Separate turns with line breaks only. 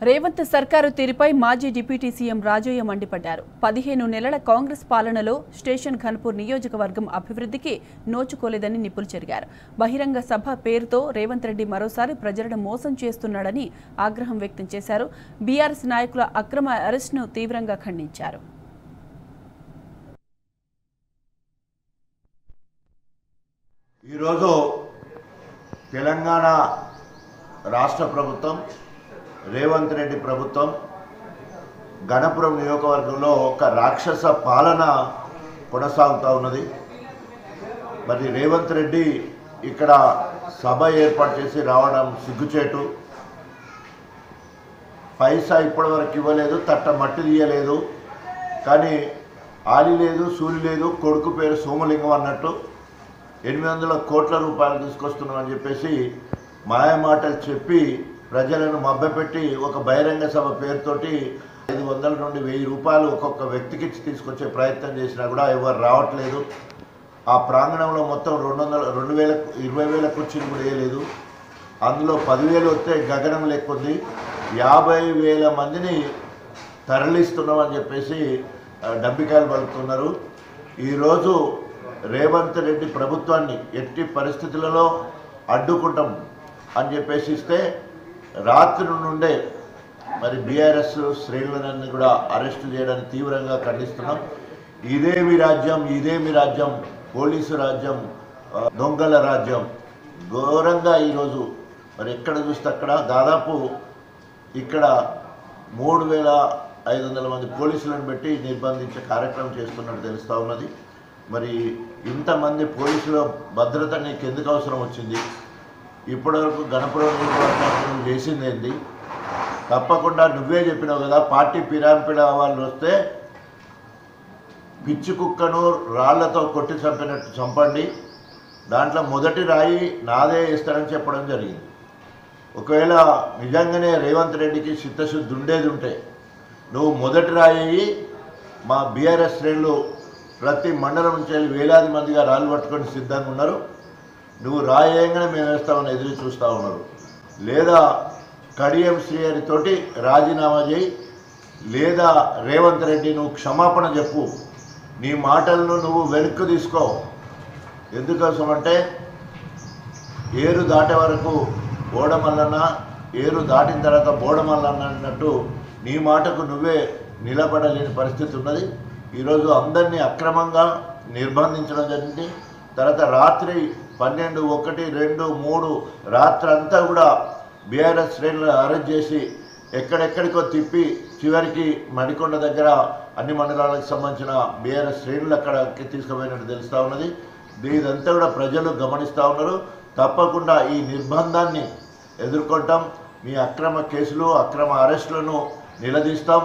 రేవంత్ సర్కారు తీరుపై మాజీ డిప్యూటీ సీఎం రాజయ్య మండిపడ్డారు. 15 నెలల కాంగ్రెస్ పాలనలో స్టేషన్ ఘన్పూర్ నియోజకవర్గం అభివృద్ధికి నోచుకోలేదని నిప్పులు చెరిగారు. బహిరంగ సభ పేరుతో రేవంత్ రెడ్డి మరోసారి ప్రజలను మోసం చేస్తున్నాడని ఆగ్రహం వ్యక్తం చేశారు. బీఆర్ఎస్ నాయకుల అక్రమ అరెస్టును తీవ్రంగా ఖండించారు.
ఈరోజు తెలంగాణ రాష్ట్ర ప్రభుత్వం రేవంత్ రెడ్డి ప్రభుత్వం గణపురం నియోజకవర్గంలో ఒక రాక్షస పాలన కొనసాగుతూ ఉన్నది. మరి రేవంత్ రెడ్డి ఇక్కడ సభ ఏర్పాటు చేసి రావడం సిగ్గుచేటు. పైసా ఇప్పటివరకు ఇవ్వలేదు, తట్ట మట్టి తీయలేదు, కానీ ఆలి లేదు, సూరి లేదు, కొడుకు పేరు సోమలింగం అన్నట్టు 800 కోట్ల రూపాయలు తీసుకొస్తున్నామని చెప్పేసి మాయమాటలు చెప్పి ప్రజలను మభ్యపెట్టి ఒక బహిరంగ సభ పేరుతోటి 500 నుండి 1000 రూపాయలు ఒక్కొక్క వ్యక్తికి తీసుకొచ్చే ప్రయత్నం చేసినా కూడా ఎవరు రావట్లేదు. ఆ ప్రాంగణంలో మొత్తం 20,000 కుర్చీలు కూడా వేయలేదు. అందులో 10,000 వస్తే గగనం లేకుంది. 50,000 మందిని తరలిస్తున్నామని చెప్పేసి డబ్బికాయలు పలుకుతున్నారు. ఈరోజు రేవంత్ రెడ్డి ప్రభుత్వాన్ని ఎట్టి పరిస్థితులలో అడ్డుకుంటాం అని చెప్పేసి ఇస్తే రాత్రి నుండే మరి బీఆర్ఎస్ శ్రేణులన్నీ కూడా అరెస్టు చేయడానికి తీవ్రంగా ఖండిస్తున్నాం. ఇదేమి రాజ్యం, పోలీసు రాజ్యం, దొంగల రాజ్యం. ఘోరంగా ఈరోజు మరి ఎక్కడ చూస్తే అక్కడ దాదాపు ఇక్కడ 3,500 మంది పోలీసులను పెట్టి నిర్బంధించే కార్యక్రమం చేస్తున్నట్టు తెలుస్తూ ఉన్నది. మరి ఇంతమంది పోలీసుల భద్రత నీకు ఎందుకు అవసరం వచ్చింది? ఇప్పటివరకు గణపురం నియోజకవర్గం చేసింది ఏంటి? తప్పకుండా నువ్వే చెప్పినావు కదా, పార్టీ పిరాంపిడ వాళ్ళు వస్తే పిచ్చి కుక్కను రాళ్లతో కొట్టి చంపినట్టు చంపండి, దాంట్లో మొదటి రాయి నాదే వేస్తానని చెప్పడం జరిగింది. ఒకవేళ నిజంగానే రేవంత్ రెడ్డికి చిత్తశుద్ధి ఉండేది ఉంటే నువ్వు మొదటి రాయి మా బీఆర్ఎస్ శ్రేణులు ప్రతి మండలం నుంచి వెళ్ళి వేలాది మందిగా రాళ్ళు పట్టుకొని సిద్ధంగా ఉన్నారు. నువ్వు రాయంగానే మేము వేస్తామని ఎదురు చూస్తూ ఉన్నారు. లేదా కడియం శ్రీహరితోటి రాజీనామా చేయి, లేదా రేవంత్ రెడ్డి నువ్వు క్షమాపణ చెప్పు, నీ మాటలను నువ్వు వెనక్కు తీసుకో. ఎందుకోసం అంటే ఏరు దాటే వరకు ఓడమల్లన్న, ఏరు దాటిన తర్వాత బోడమల్లన్న అన్నట్టు నీ మాటకు నువ్వే నిలబడలేని పరిస్థితి ఉన్నది. ఈరోజు అందరినీ అక్రమంగా నిర్బంధించడం జరిగింది. తర్వాత రాత్రి 12, 1, 2, 3 రాత్రి అంతా కూడా బీఆర్ఎస్ శ్రేణులను అరెస్ట్ చేసి ఎక్కడెక్కడికో తిప్పి చివరికి మడికొండ దగ్గర అన్ని మండలాలకు సంబంధించిన బీఆర్ఎస్ శ్రేణులు అక్కడికి తీసుకుపోయినట్టు తెలుస్తూ ఉన్నది. ఇదంతా కూడా ప్రజలు గమనిస్తూ ఉన్నారు. తప్పకుండా ఈ నిర్బంధాన్ని ఎదుర్కొంటాం. మీ అక్రమ కేసులు, అక్రమ అరెస్టులను నిలదీస్తాం.